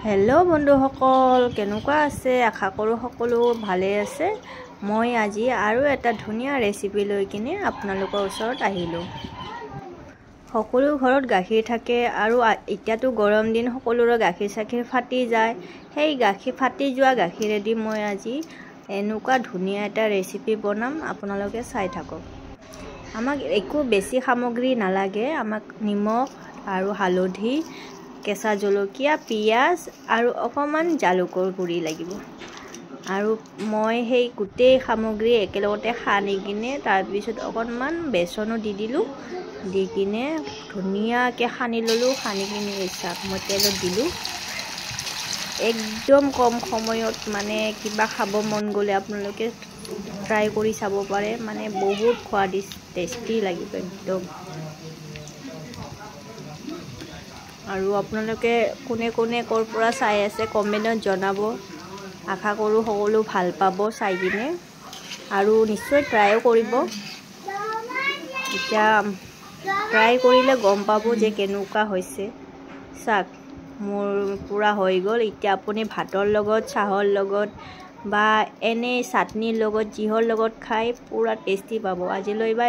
Hello' বন্ধুসকল, কেনেকুৱা আছে? আশা কৰোঁ সকলো ভালে আছে। মই আজি আৰু এটা ধুনীয়া ৰেচিপি লৈ কিনে আপোনালোকৰ ওচৰত আহিলোঁ। সকলো ঘৰত গাখীৰ থাকে আৰু এতিয়াতো গৰম দিন, সকলোৰে গাখীৰ ফাটি যায়। সেই ফাটি যোৱা গাখীৰেদি মই আজি এনেকুৱা ধুনীয়া এটা ৰেচিপি বনাম, আপোনালোকে চাই থাকক। আমাক একো বেছি সামগ্ৰী নালাগে। আমাক নিমখ আৰু হালধি, কেঁচা জলকীয়া, পিঁয়াজ আৰু অকণমান জালুকৰ গুড়ি লাগিব। আৰু মই সেই গোটেই সামগ্ৰী একেলগতে সানি কিনে তাৰপিছত অকণমান বেচনো দি দিলোঁ। দি কিনে ধুনীয়াকৈ সানি ল'লোঁ। সানি কিনে মই তেলত দিলোঁ। একদম কম সময়ত কিবা খাব মন গ'লে আপোনালোকে ট্ৰাই কৰি চাব পাৰে। বহুত সোৱাদিষ্ট, টেষ্টি লাগিব একদম। আৰু আপোনালোকে কোনে কোনে ক'ৰ পৰা চাই আছে কমেণ্টত জনাব। আশা কৰোঁ সকলো ভাল পাব চাই কিনে, আৰু নিশ্চয় ট্ৰাইও কৰিব। এতিয়া ট্ৰাই কৰিলে গম পাব যে কেনেকুৱা হৈছে। চাওক, মোৰ পূৰা হৈ গ'ল। এতিয়া আপুনি ভাতৰ লগত, চাহৰ লগত বা এনেই চাটনিৰ লগত, যিহৰ লগত খাই পূৰা টেষ্টি পাব। আজিলৈ বাই।